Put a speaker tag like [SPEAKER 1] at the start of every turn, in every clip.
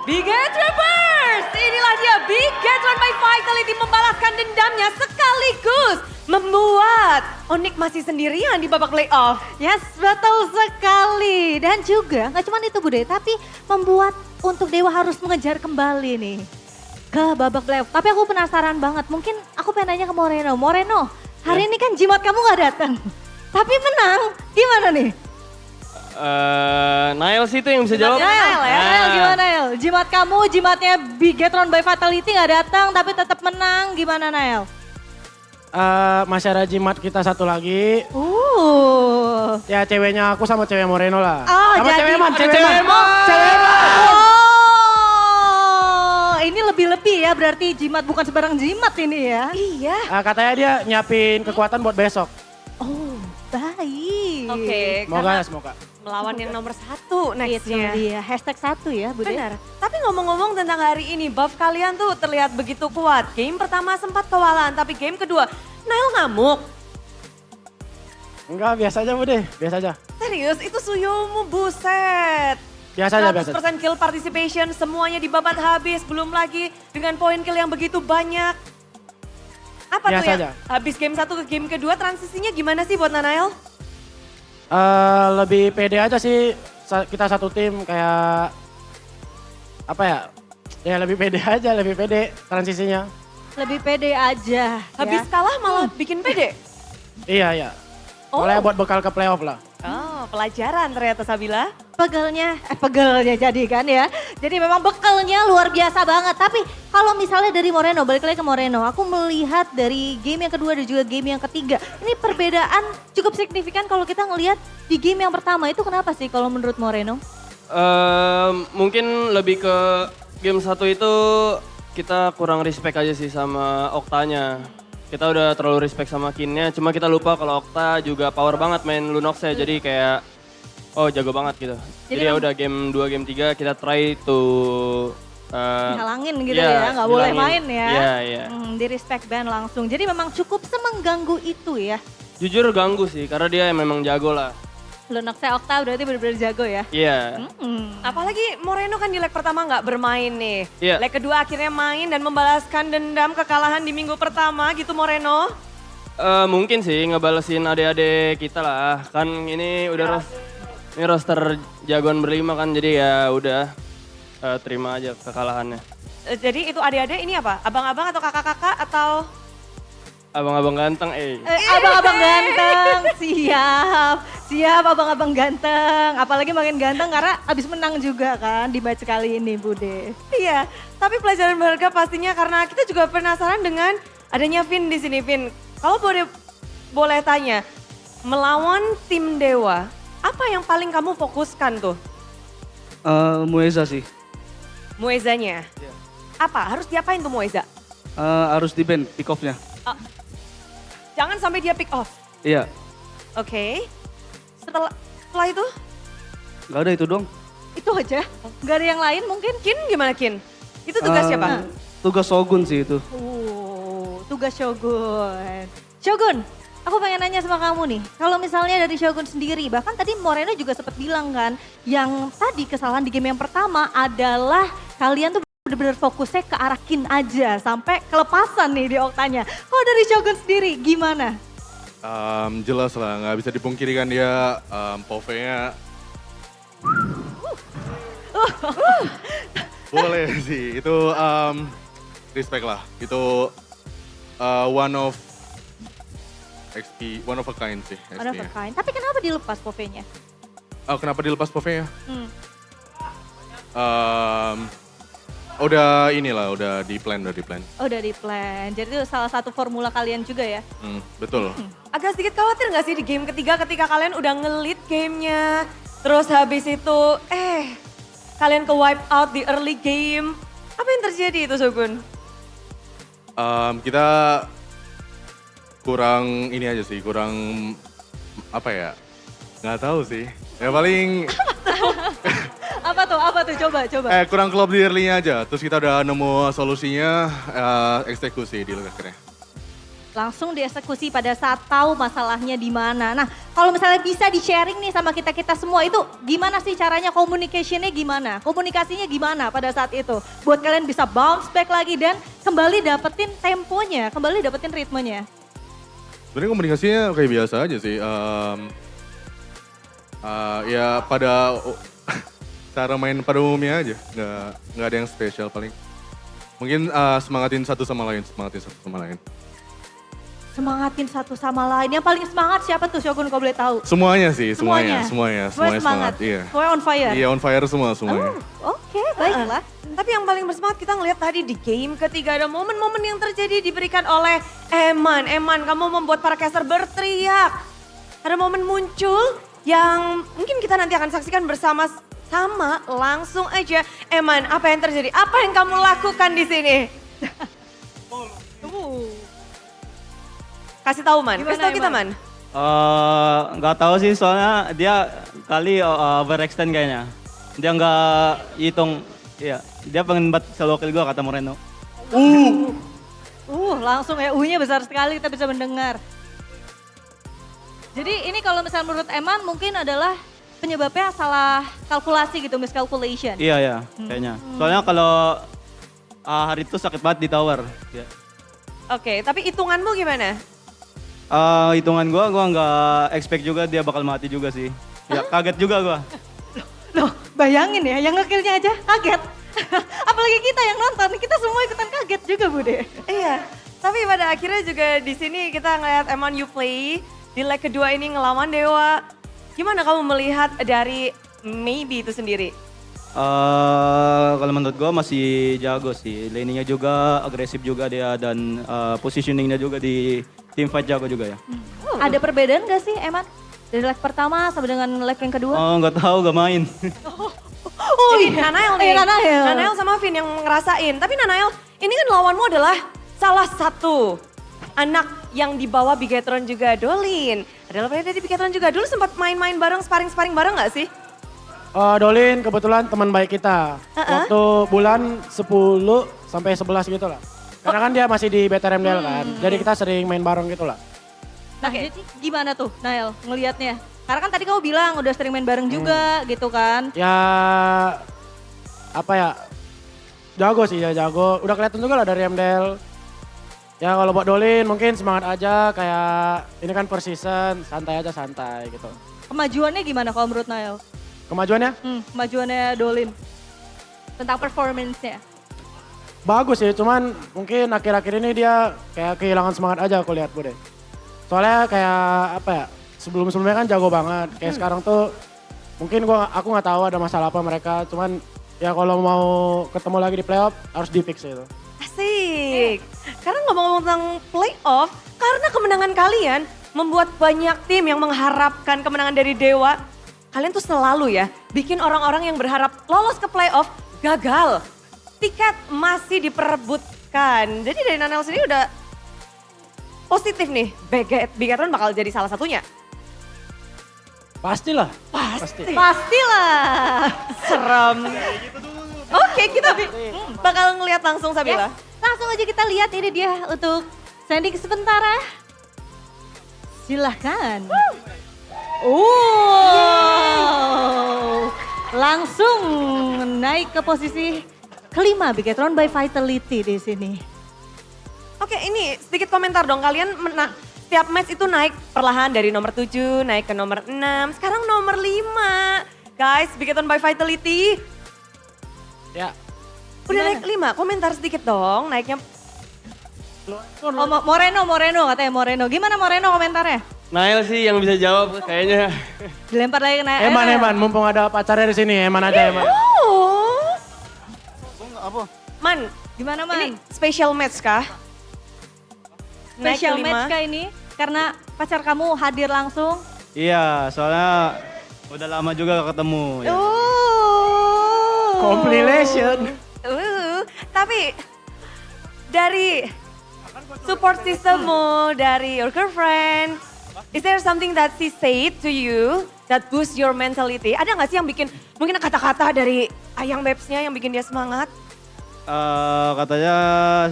[SPEAKER 1] Biget Reverse! Inilah dia Bigetron by Vitality membalaskan dendamnya sekaligus membuat Onyx masih sendirian di babak playoff.
[SPEAKER 2] Yes, betul sekali. Dan juga nggak cuma itu Bude, tapi membuat untuk Dewa harus mengejar kembali nih ke babak playoff. Tapi aku penasaran banget, mungkin aku pengen nanya ke Moreno. Moreno, hari ini kan jimat kamu nggak datang, tapi menang. Gimana nih?
[SPEAKER 3] Niles itu yang bisa jawab.
[SPEAKER 2] Nael ya, Nael gimana Nael? Jimat kamu, jimatnya Bigetron by Vitality nggak datang tapi tetap menang. Gimana Nael?
[SPEAKER 4] Masih ada jimat kita satu lagi. Ya ceweknya aku sama cewek Moreno lah.
[SPEAKER 2] Oh,
[SPEAKER 4] sama
[SPEAKER 2] jadi
[SPEAKER 4] cewek man,
[SPEAKER 2] ada
[SPEAKER 4] cewek man.
[SPEAKER 2] cewek man.
[SPEAKER 4] Cewek man.
[SPEAKER 2] Oh, ini lebih-lebih ya berarti jimat bukan sembarang jimat ini ya.
[SPEAKER 1] Iya.
[SPEAKER 4] Katanya dia nyiapin kekuatan buat besok.
[SPEAKER 2] Oh, baik.
[SPEAKER 1] Oke,
[SPEAKER 4] Semoga
[SPEAKER 1] karena
[SPEAKER 4] ya, semoga.
[SPEAKER 1] melawan yang nomor 1
[SPEAKER 2] Itu
[SPEAKER 1] nextnya.
[SPEAKER 2] dia, hashtag 1 ya Bude.
[SPEAKER 1] Benar. Tapi ngomong-ngomong tentang hari ini, buff kalian tuh terlihat begitu kuat. Game pertama sempat kewalahan, tapi game kedua, Nail ngamuk.
[SPEAKER 4] Enggak, biasa aja Bude, biasa aja.
[SPEAKER 1] Serius, itu Suyumu, buset.
[SPEAKER 4] Biasa aja, biasa aja.
[SPEAKER 1] 100% kill participation, semuanya dibabat habis. Belum lagi dengan poin kill yang begitu banyak. Apa
[SPEAKER 4] Biasa
[SPEAKER 1] tuh ya?
[SPEAKER 4] aja.
[SPEAKER 1] Habis game 1 ke game kedua, transisinya gimana sih buat Nanael?
[SPEAKER 4] Lebih pede aja sih kita satu tim kayak apa ya? Ya lebih pede aja, lebih pede transisinya.
[SPEAKER 2] Lebih pede aja.
[SPEAKER 1] Habis
[SPEAKER 2] ya.
[SPEAKER 1] kalah malah bikin pede?
[SPEAKER 4] Iya, iya.
[SPEAKER 1] Oh.
[SPEAKER 4] Boleh buat bekal ke playoff lah.
[SPEAKER 1] Oh, pelajaran ternyata Sabila.
[SPEAKER 2] Pegelnya jadi kan ya. Jadi memang bekalnya luar biasa banget. Tapi kalau misalnya dari Moreno, balik lagi ke Moreno. Aku melihat dari game yang kedua dan juga game yang ketiga. Ini perbedaan cukup signifikan kalau kita ngelihat di game yang pertama. Itu kenapa sih kalau menurut Moreno?
[SPEAKER 3] Mungkin lebih ke game 1 itu kita kurang respect aja sih sama Oktanya. Kita udah terlalu respect sama Kinnya, cuma kita lupa kalau Okta juga power banget main Lunox ya. Jadi kayak oh jago banget gitu. Jadi ya udah game 2, game 3 kita try to
[SPEAKER 2] Halangin gitu
[SPEAKER 3] iya,
[SPEAKER 2] ya, nggak boleh
[SPEAKER 3] hilangin.
[SPEAKER 2] main ya.
[SPEAKER 3] Iya, iya.
[SPEAKER 2] Di respect ban langsung. Jadi memang cukup semengganggu itu ya.
[SPEAKER 3] Jujur ganggu sih karena dia memang jago lah.
[SPEAKER 2] Lunoxnya Okta berarti benar-benar jago ya.
[SPEAKER 3] Iya.
[SPEAKER 1] Apalagi Moreno kan di leg pertama nggak bermain nih.
[SPEAKER 3] Iya.
[SPEAKER 1] Leg kedua akhirnya main dan membalaskan dendam kekalahan di minggu pertama gitu Moreno.
[SPEAKER 3] Mungkin sih ngebalesin adik-adik kita lah. Kan ini udah ini roster jagoan berlima kan jadi ya udah terima aja kekalahannya.
[SPEAKER 1] Jadi itu adik-adik ini apa? Abang-abang atau kakak-kakak atau?
[SPEAKER 3] Abang-abang ganteng
[SPEAKER 2] Abang-abang ganteng, siap abang-abang ganteng. Apalagi makin ganteng karena abis menang juga kan di match kali ini Bude.
[SPEAKER 1] Iya, tapi pelajaran berharga pastinya karena kita juga penasaran dengan adanya Vin di sini. Vin, kalau boleh tanya, melawan tim Dewa, apa yang paling kamu fokuskan tuh?
[SPEAKER 5] Mueza sih.
[SPEAKER 1] Muezanya? Apa? Harus diapain tuh Mueza?
[SPEAKER 5] Harus di ban pick off-nya.
[SPEAKER 1] Jangan sampai dia pick off.
[SPEAKER 5] Iya,
[SPEAKER 1] Oke. Setelah itu,
[SPEAKER 5] nggak ada itu dong.
[SPEAKER 2] Itu aja, gak ada yang lain mungkin?
[SPEAKER 1] Kin gimana Kin? Itu tugas siapa?
[SPEAKER 5] Tugas Shogun sih itu.
[SPEAKER 2] Tugas Shogun. Shogun, aku pengen nanya sama kamu nih. Kalau misalnya dari Shogun sendiri, bahkan tadi Moreno juga sempat bilang kan, yang tadi kesalahan di game yang pertama adalah kalian tuh bener-bener fokusnya ke arah Kin aja sampai kelepasan nih di Oktanya. Kalau dari Shogun sendiri gimana?
[SPEAKER 6] Jelas lah, nggak bisa dipungkiri kan dia Pove-nya. Boleh sih, itu respect lah. Itu one of XP, one of a kind sih
[SPEAKER 2] One of a
[SPEAKER 6] XP-nya.
[SPEAKER 2] kind. Tapi kenapa dilepas Pove-nya?
[SPEAKER 6] Oh, kenapa dilepas Pove-nya? Udah inilah, udah di plan.
[SPEAKER 2] Oh udah di plan, jadi itu salah satu formula kalian juga ya?
[SPEAKER 6] Betul.
[SPEAKER 1] Agak sedikit khawatir gak sih di game ketiga ketika kalian udah nge-lead gamenya, terus habis itu kalian ke wipe out di early game. Apa yang terjadi itu Shogun?
[SPEAKER 6] Kita kurang ini aja sih, kurang apa ya? Nggak tahu sih. Ya paling
[SPEAKER 2] Apa tuh? Coba.
[SPEAKER 6] kurang klop di early-nya aja. Terus kita udah nemu solusinya, eksekusi di akhirnya.
[SPEAKER 2] langsung dieksekusi pada saat tahu masalahnya di mana. Nah, kalau misalnya bisa di-sharing nih sama kita-kita semua itu gimana sih caranya, communication-nya gimana? Komunikasinya gimana pada saat itu? Buat kalian bisa bounce back lagi dan kembali dapetin temponya, kembali dapetin ritmenya.
[SPEAKER 6] Sebenarnya komunikasinya kayak biasa aja sih. Ya pada cara main pada umumnya aja, nggak ada yang spesial paling. Mungkin semangatin satu sama lain.
[SPEAKER 2] Semangatin satu sama lain. Yang paling semangat siapa tuh Shogun kalau boleh tahu?
[SPEAKER 6] Semuanya sih, semuanya
[SPEAKER 2] Semuanya
[SPEAKER 6] semangat. Iya.
[SPEAKER 2] Semuanya on fire?
[SPEAKER 6] Iya on fire semuanya.
[SPEAKER 2] Oke, baiklah.
[SPEAKER 1] Tapi yang paling bersemangat kita ngeliat tadi di game ketiga ada momen-momen yang terjadi diberikan oleh Eman. Eman, kamu membuat para caster berteriak. Ada momen muncul yang mungkin kita nanti akan saksikan bersama-sama. Langsung aja, Eman, apa yang terjadi? Apa yang kamu lakukan di sini? Kasih tahu Man,
[SPEAKER 2] Gimana,
[SPEAKER 1] kasih tahu kita
[SPEAKER 2] Eman?
[SPEAKER 1] Man.
[SPEAKER 7] Nggak tahu sih soalnya dia kali overextend kayaknya. Dia nggak hitung, iya. Dia pengen buat solo kill gua kata Moreno.
[SPEAKER 2] Langsung EU-nya besar sekali kita bisa mendengar. Jadi ini kalau misalnya menurut Eman mungkin adalah penyebabnya salah kalkulasi gitu, miscalculation.
[SPEAKER 7] Iya ya, kayaknya. Soalnya kalau hari itu sakit banget di tower. Ya.
[SPEAKER 1] Oke, tapi hitunganmu gimana?
[SPEAKER 7] Hitungan gua nggak expect juga dia bakal mati juga sih. Ya kaget juga gua.
[SPEAKER 2] Loh, bayangin ya, yang nge-killnya aja kaget. Apalagi kita yang nonton, kita semua ikutan kaget juga Bude.
[SPEAKER 1] Iya, tapi pada akhirnya juga di sini kita ngeliat Eman you play di leg kedua ini ngelawan Dewa. Gimana kamu melihat dari maybe itu sendiri?
[SPEAKER 7] Kalau menurut gua masih jago sih. Laningnya juga agresif juga dia dan positioningnya juga di team fight jago juga ya.
[SPEAKER 2] Ada perbedaan gak sih Eman? Dari leg pertama sama dengan leg yang kedua?
[SPEAKER 7] Oh nggak tahu, nggak main.
[SPEAKER 1] Jadi Nanael nih,
[SPEAKER 2] Nanael.
[SPEAKER 1] Nanael sama Vin yang ngerasain. Tapi Nanael, ini kan lawanmu adalah salah satu anak yang dibawa Bigetron juga, Dolin. Adalah player dari Bigetron juga. Dulu sempat main-main bareng, sparring-sparring bareng gak sih?
[SPEAKER 4] Dolin kebetulan teman baik kita. Waktu bulan 10 sampai 11 gitu lah. Karena kan dia masih di BTRMDL kan. Jadi kita sering main bareng gitu lah.
[SPEAKER 2] Nah, jadi gimana tuh Nael ngelihatnya? Karena kan tadi kamu bilang udah sering main bareng juga gitu kan.
[SPEAKER 4] Ya apa ya, jago sih ya jago. Udah kelihatan juga lah dari MDL. Ya kalau buat Dolin mungkin semangat aja kayak ini kan per season, santai aja santai gitu.
[SPEAKER 2] Kemajuannya gimana kalau menurut Nael?
[SPEAKER 4] Kemajuannya
[SPEAKER 2] Kemajuannya Dolin tentang performance-nya.
[SPEAKER 4] bagus sih, cuman mungkin akhir-akhir ini dia kayak kehilangan semangat aja aku lihat Bude. Soalnya kayak apa ya, sebelum-sebelumnya kan jago banget. Kayak sekarang tuh mungkin aku nggak tahu ada masalah apa mereka, cuman ya kalau mau ketemu lagi di playoff harus di fix itu.
[SPEAKER 1] Asik. Karena ngomong-ngomong tentang playoff, karena kemenangan kalian membuat banyak tim yang mengharapkan kemenangan dari Dewa. Kalian tuh selalu ya bikin orang-orang yang berharap lolos ke playoff gagal. Tiket masih diperebutkan. Jadi dari Nanael sendiri udah positif nih. Bigetron bakal jadi salah satunya.
[SPEAKER 4] Pastilah.
[SPEAKER 2] Pastilah.
[SPEAKER 1] Serem. Oke, kita bakal ngeliat langsung Sabila.
[SPEAKER 2] Langsung aja kita lihat ini dia untuk standing sebentar ya. Silahkan. Langsung naik ke posisi kelima Bigetron by Vitality di sini.
[SPEAKER 1] Oke, ini sedikit komentar dong. Kalian setiap match itu naik perlahan dari nomor 7, naik ke nomor 6, sekarang nomor 5. Guys, Bigetron by Vitality
[SPEAKER 4] Ya.
[SPEAKER 1] udah naik 5. Komentar sedikit dong naiknya.
[SPEAKER 2] Oh, Moreno katanya Moreno. Gimana Moreno komentarnya?
[SPEAKER 3] Nael sih yang bisa jawab kayaknya.
[SPEAKER 2] Dilempar lagi ke Nael.
[SPEAKER 4] Eman, mumpung ada pacarnya di sini, Eman aja Eman.
[SPEAKER 1] Oh.
[SPEAKER 7] Apa?
[SPEAKER 1] Man,
[SPEAKER 2] Gimana
[SPEAKER 1] ini
[SPEAKER 2] Man?
[SPEAKER 1] special match kah? Naik
[SPEAKER 2] Special
[SPEAKER 1] ke 5.
[SPEAKER 2] match kah ini? Karena pacar kamu hadir langsung.
[SPEAKER 7] Iya, soalnya udah lama juga gak ketemu. Ya.
[SPEAKER 4] Compilation.
[SPEAKER 1] Tapi dari support systemmu, dari your girlfriend, is there something that she said to you that boost your mentality? Ada nggak sih yang bikin, mungkin kata-kata dari Ayang Babes-nya yang bikin dia semangat?
[SPEAKER 7] Katanya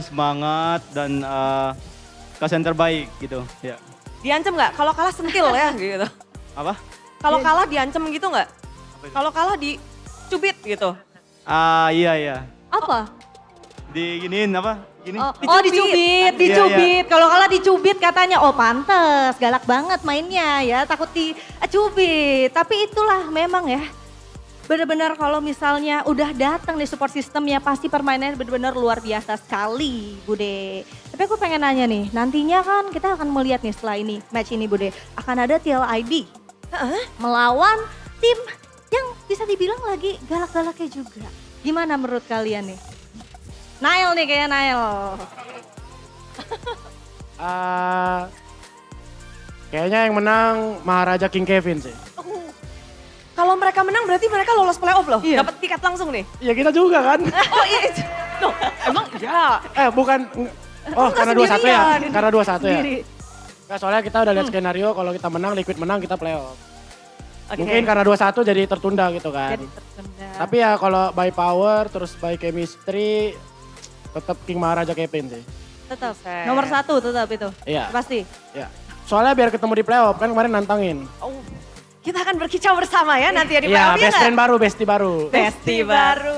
[SPEAKER 7] semangat dan kasih yang terbaik gitu. Ya.
[SPEAKER 1] Diancem nggak? Kalau kalah sentil ya gitu.
[SPEAKER 7] Apa?
[SPEAKER 1] Kalau kalah diancem gitu nggak? Kalau kalah dicubit gitu.
[SPEAKER 7] Iya.
[SPEAKER 2] Apa?
[SPEAKER 7] Diginiin apa? Gini.
[SPEAKER 2] Oh dicubit.
[SPEAKER 7] Iya.
[SPEAKER 2] Kalau kalah dicubit katanya, oh pantes, galak banget mainnya ya, takut dicubit. Tapi itulah memang ya, benar-benar kalau misalnya udah datang nih support systemnya pasti permainannya benar-benar luar biasa sekali Bude. Tapi aku pengen nanya nih, nantinya kan kita akan melihat nih setelah ini, match ini Bude, akan ada TLID melawan tim yang bisa dibilang lagi galak-galaknya juga. Gimana menurut kalian nih? Nail nih kayak Nail.
[SPEAKER 4] Kayaknya yang menang Maharaja King Kevin sih.
[SPEAKER 1] Kalau mereka menang berarti mereka lolos playoff loh.
[SPEAKER 2] Iya.
[SPEAKER 1] Dapat tiket langsung nih.
[SPEAKER 4] Ya kita juga kan.
[SPEAKER 1] Oh iya. Loh, emang ya.
[SPEAKER 4] Bukan. Oh
[SPEAKER 1] Enggak
[SPEAKER 4] karena 2-1 ya?
[SPEAKER 1] sendirian.
[SPEAKER 4] Karena 2-1 ya?
[SPEAKER 2] Sendiri.
[SPEAKER 4] Nggak, soalnya kita udah lihat skenario kalau kita menang, Liquid menang kita playoff.
[SPEAKER 1] Oke.
[SPEAKER 4] Mungkin karena 2-1 jadi tertunda gitu kan.
[SPEAKER 2] Jadi tertunda.
[SPEAKER 4] Tapi ya kalau by power terus by chemistry tetap King Maharaja Kevin sih.
[SPEAKER 2] Tetap.
[SPEAKER 1] Buset.
[SPEAKER 2] Nomor 1 tetap itu.
[SPEAKER 4] Iya.
[SPEAKER 2] Pasti.
[SPEAKER 4] Ya. Soalnya biar ketemu di playoff kan kemarin nantangin.
[SPEAKER 1] Oh, kita akan berkicau bersama ya nanti ya di
[SPEAKER 4] Iya,
[SPEAKER 1] playoff ya
[SPEAKER 4] best
[SPEAKER 1] nggak?
[SPEAKER 4] friend baru, bestie baru.
[SPEAKER 1] Bestie baru.